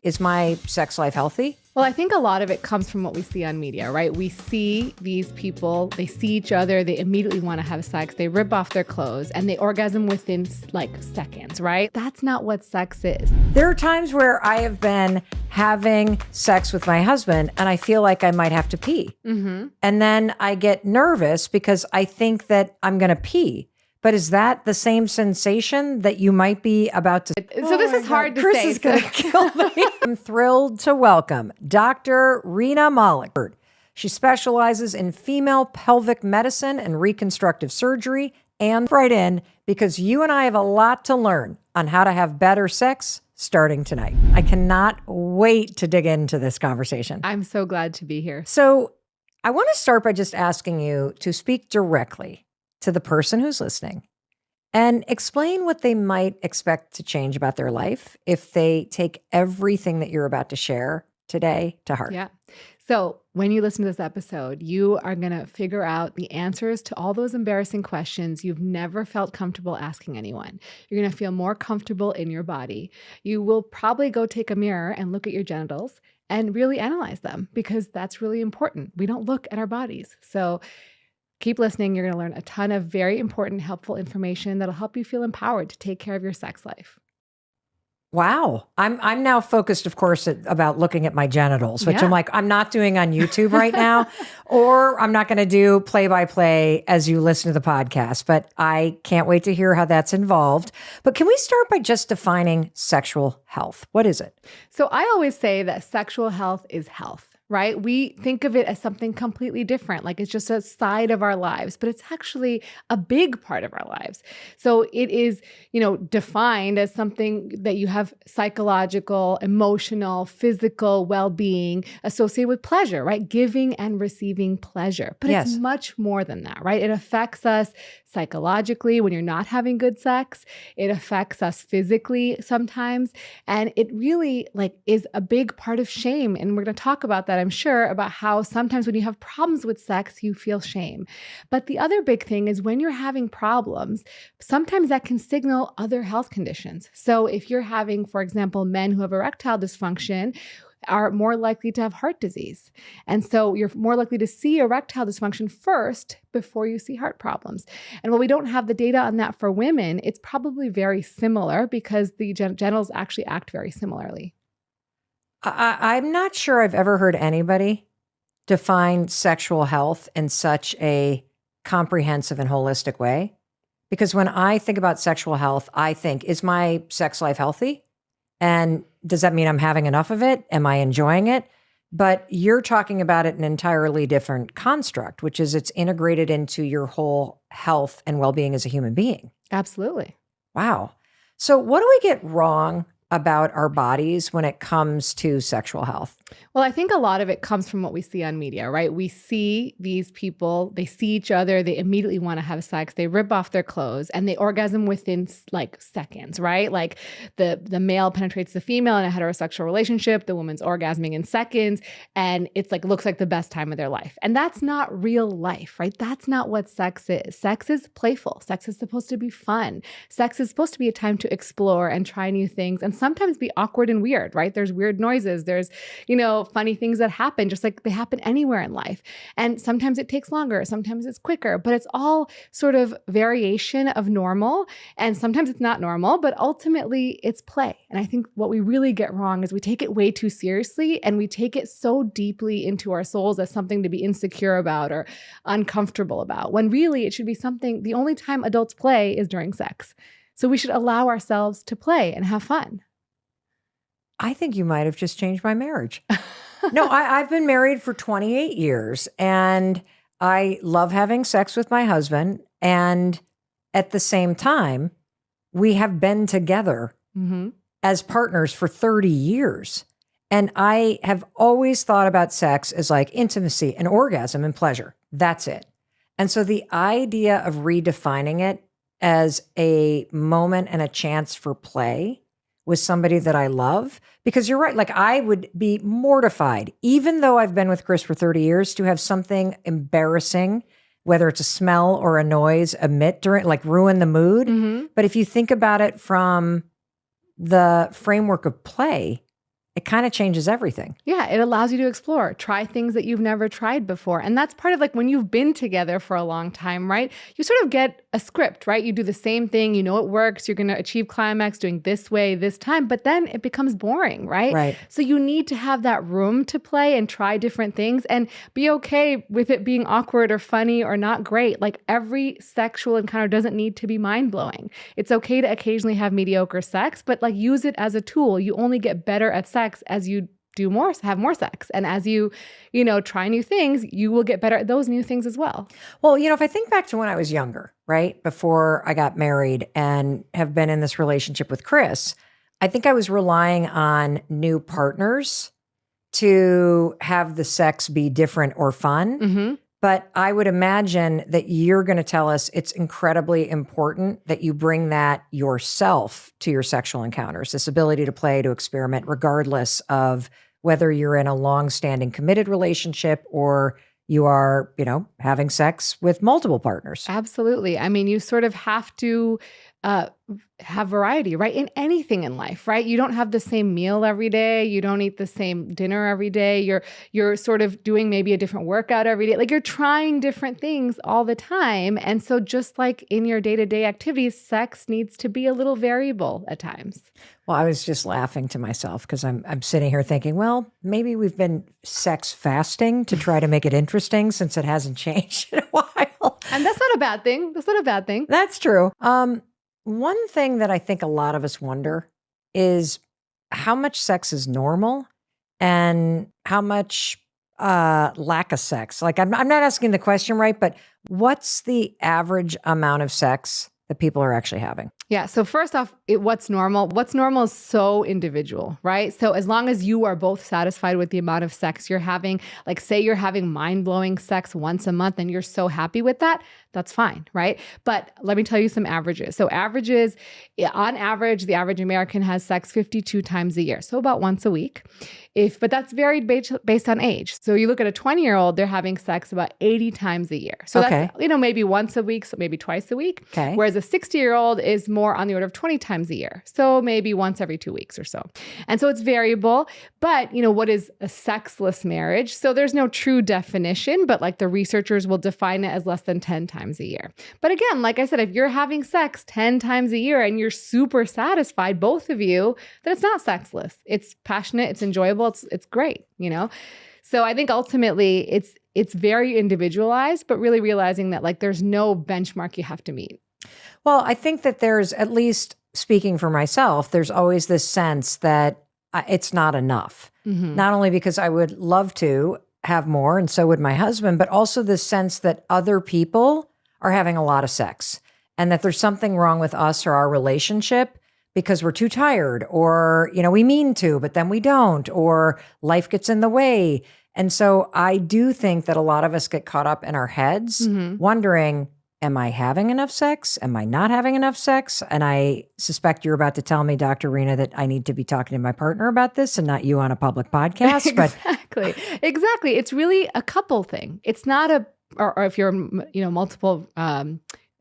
Is my sex life healthy? Well, I think a lot of it comes from what we see on media, right? We see these people, they see each other, they immediately want to have sex, they rip off their clothes, and they orgasm within like seconds, right? That's not what sex is. There are times where I have been having sex with my husband and I feel like I might have to pee. And then I get nervous because I think that I'm going to pee. But is that the same sensation that you might be about to? So this is hard to Chris say. is going to kill me. I'm thrilled to welcome Dr. Rena Malik. She specializes in female pelvic medicine and reconstructive surgery. And right in, because you and I have a lot to learn on how to have better sex starting tonight. I cannot wait to dig into this conversation. I'm so glad to be here. So I want to start by just asking you to speak directly to the person who's listening and explain what they might expect to change about their life if they take everything that you're about to share today to heart. Yeah. So when you listen to this episode, you are going to figure out the answers to all those embarrassing questions you've never felt comfortable asking anyone. You're going to feel more comfortable in your body. You will probably go take a mirror and look at your genitals and really analyze them because that's really important. We don't look at our bodies. So keep listening. You're going to learn a ton of very important, helpful information that'll help you feel empowered to take care of your sex life. Wow. I'm now focused, of course, about looking at my genitals, which Yeah. I'm like, I'm not doing on YouTube right now, or I'm not going to do play-by-play as you listen to the podcast, but I can't wait to hear how that's involved. But can we start by just defining sexual health? What is it? So I always say that sexual health is health. Right? We think of it as something completely different, like it's just a side of our lives, but it's actually a big part of our lives. So it is, defined as something that you have psychological, emotional, physical well-being associated with pleasure, right? Giving and receiving pleasure. But Yes. It's much more than that, right? It affects us psychologically when you're not having good sex. It affects us physically sometimes. And it really is a big part of shame. And we're going to talk about that, I'm sure, about how sometimes when you have problems with sex, you feel shame. But the other big thing is when you're having problems, sometimes that can signal other health conditions. So if you're having, for example, men who have erectile dysfunction, are more likely to have heart disease. And so you're more likely to see erectile dysfunction first before you see heart problems. And while we don't have the data on that for women, it's probably very similar because the genitals actually act very similarly. I'm not sure I've ever heard anybody define sexual health in such a comprehensive and holistic way. Because when I think about sexual health, I think, is my sex life healthy? And does that mean I'm having enough of it? Am I enjoying it? But you're talking about it in an entirely different construct, which is it's integrated into your whole health and well-being as a human being. Absolutely. Wow. So what do we get wrong about our bodies when it comes to sexual health? Well, I think a lot of it comes from what we see on media, right? We see these people, they see each other, they immediately want to have sex, they rip off their clothes, and they orgasm within like seconds, right? Like the male penetrates the female in a heterosexual relationship, the woman's orgasming in seconds, and it's like looks like the best time of their life. And that's not real life, right? That's not what sex is. Sex is playful. Sex is supposed to be fun. Sex is supposed to be a time to explore and try new things and sometimes be awkward and weird, right? There's weird noises. There's, funny things that happen, just like they happen anywhere in life. And sometimes it takes longer, sometimes it's quicker, but it's all sort of variation of normal. And sometimes it's not normal, but ultimately it's play. And I think what we really get wrong is we take it way too seriously and we take it so deeply into our souls as something to be insecure about or uncomfortable about, when really it should be something, the only time adults play is during sex. So we should allow ourselves to play and have fun. I think you might have just changed my marriage. No, I've been married for 28 years and I love having sex with my husband. And at the same time, we have been together as partners for 30 years. And I have always thought about sex as like intimacy and orgasm and pleasure. That's it. And so the idea of redefining it as a moment and a chance for play with somebody that I love, because you're right. Like I would be mortified, even though I've been with Chris for 30 years, to have something embarrassing, whether it's a smell or a noise, emit during, like ruin the mood. But if you think about it from the framework of play, it kind of changes everything. Yeah, it allows you to explore, try things that you've never tried before. And that's part of like when you've been together for a long time, right? You sort of get a script, right? You do the same thing, you know it works, you're going to achieve climax doing this way, this time, but then it becomes boring, right? Right. So you need to have that room to play and try different things and be okay with it being awkward or funny or not great. Like every sexual encounter doesn't need to be mind-blowing. It's okay to occasionally have mediocre sex, but like use it as a tool. You only get better at sex as you have more sex. And as you try new things, you will get better at those new things as well. Well, if I think back to when I was younger, right, before I got married and have been in this relationship with Chris, I think I was relying on new partners to have the sex be different or fun. Mm-hmm. But I would imagine that you're going to tell us it's incredibly important that you bring that yourself to your sexual encounters, this ability to play, to experiment, regardless of whether you're in a long-standing committed relationship or you are, having sex with multiple partners. Absolutely. I mean, you sort of have to have variety, right? In anything in life, right? You don't have the same meal every day. You don't eat the same dinner every day. You're sort of doing maybe a different workout every day. Like you're trying different things all the time. And so just like in your day-to-day activities, sex needs to be a little variable at times. Well, I was just laughing to myself because I'm sitting here thinking, well, maybe we've been sex fasting to try to make it interesting since it hasn't changed in a while. And that's not a bad thing. That's not a bad thing. That's true. One thing that I think a lot of us wonder is how much sex is normal and how much lack of sex. Like I'm not asking the question right, but what's the average amount of sex that people are actually having? Yeah. So first off, what's normal? What's normal is so individual, right? So as long as you are both satisfied with the amount of sex you're having, like say you're having mind-blowing sex once a month and you're so happy with that, that's fine, right? But let me tell you some averages. So averages, on average, the average American has sex 52 times a year. So about once a week. But that's varied based on age. So you look at a 20-year-old, they're having sex about 80 times a year. So Okay. that's, maybe once a week, so maybe twice a week. Okay. Whereas a 60-year-old is more on the order of 20 times a year. So maybe once every 2 weeks or so. And so it's variable. But, what is a sexless marriage? So there's no true definition, but like the researchers will define it as less than 10 times a year. But again, like I said, if you're having sex 10 times a year and you're super satisfied, both of you, then it's not sexless. It's passionate, it's enjoyable, it's great, So I think ultimately it's very individualized, but really realizing that like there's no benchmark you have to meet. Well, I think that there's, at least speaking for myself, there's always this sense that it's not enough. Mm-hmm. Not only because I would love to have more, and so would my husband, but also the sense that other people are having a lot of sex and that there's something wrong with us or our relationship because we're too tired or, we mean to, but then we don't, or life gets in the way. And so I do think that a lot of us get caught up in our heads wondering, am I having enough sex? Am I not having enough sex? And I suspect you're about to tell me, Dr. Rena, that I need to be talking to my partner about this and not you on a public podcast. Exactly. It's really a couple thing. It's not or if you're, multiple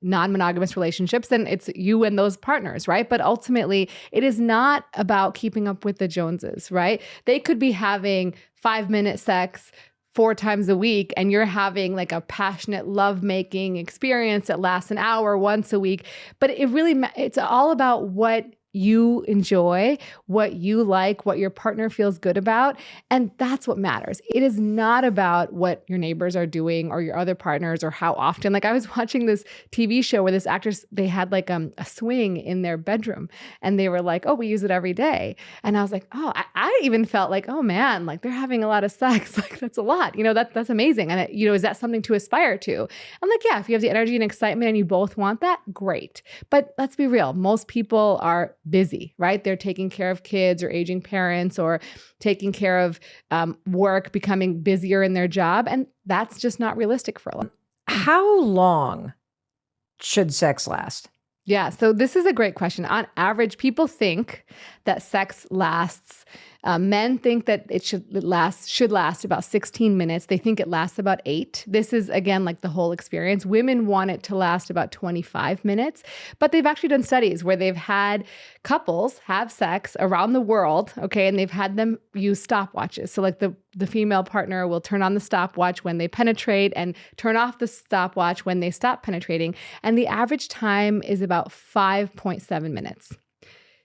non-monogamous relationships, then it's you and those partners, right? But ultimately, it is not about keeping up with the Joneses, right? They could be having 5-minute sex 4 times a week and you're having like a passionate lovemaking experience that lasts an hour once a week. But it's all about what you enjoy, what you like, what your partner feels good about. And that's what matters. It is not about what your neighbors are doing or your other partners or how often. Like I was watching this TV show where this actress, they had like a swing in their bedroom and they were like, oh, we use it every day. And I was like, oh, I even felt like, oh man, like they're having a lot of sex. Like that's a lot, that's amazing. And is that something to aspire to? I'm like, yeah, if you have the energy and excitement and you both want that, great. But let's be real. Most people are busy, right? They're taking care of kids or aging parents or taking care of work, becoming busier in their job. And that's just not realistic for a lot. How long should sex last? Yeah. So this is a great question. On average, people think that sex lasts Men think that it should last about 16 minutes. They think it lasts about 8. This is, again, like the whole experience. Women want it to last about 25 minutes, but they've actually done studies where they've had couples have sex around the world, okay, and they've had them use stopwatches. So like the female partner will turn on the stopwatch when they penetrate and turn off the stopwatch when they stop penetrating. And the average time is about 5.7 minutes.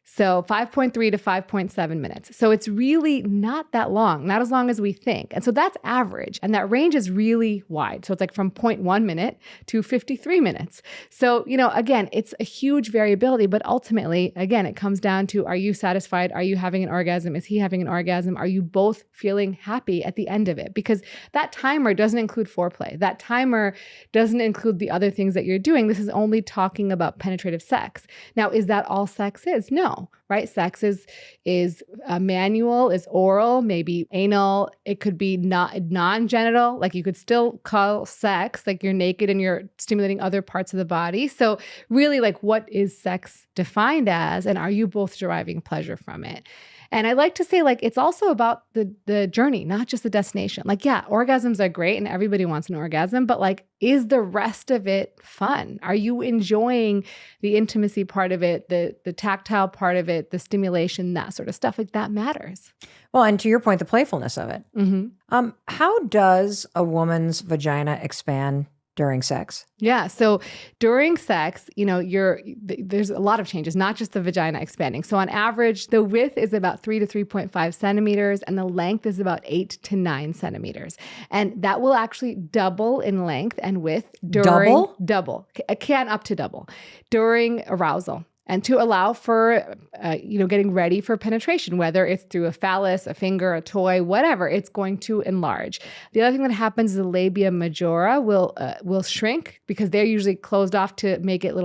So 5.3 to 5.7 minutes. So it's really not that long, not as long as we think. And so that's average. And that range is really wide. So it's like from 0.1 minute to 53 minutes. So, again, it's a huge variability, but ultimately, again, it comes down to, are you satisfied? Are you having an orgasm? Is he having an orgasm? Are you both feeling happy at the end of it? Because that timer doesn't include foreplay. That timer doesn't include the other things that you're doing. This is only talking about penetrative sex. Now, is that all sex is? No. Right? Sex is manual, is oral, maybe anal. It could be non-genital. Like you could still call sex, like you're naked and you're stimulating other parts of the body. So really, like, what is sex defined as? And are you both deriving pleasure from it? And I like to say, like, it's also about the journey, not just the destination. Like, yeah, orgasms are great and everybody wants an orgasm, but like, is the rest of it fun? Are you enjoying the intimacy part of it, the tactile part of it, the stimulation, that sort of stuff? Like, that matters. Well, and to your point, the playfulness of it. Mm-hmm. How does a woman's vagina expand during sex? Yeah. So during sex, there's a lot of changes, not just the vagina expanding. So on average, the width is about 3 to 3.5 centimeters and the length is about 8 to 9 centimeters. And that will actually double in length and width during double, can up to double during arousal. And to allow for, getting ready for penetration, whether it's through a phallus, a finger, a toy, whatever, it's going to enlarge. The other thing that happens is the labia majora will shrink because they're usually closed off to make it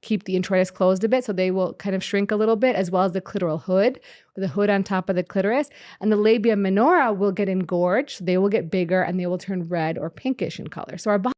keep the introitus closed a bit. So they will kind of shrink a little bit, as well as the clitoral hood, or the hood on top of the clitoris. And the labia minora will get engorged. So they will get bigger and they will turn red or pinkish in color. So our body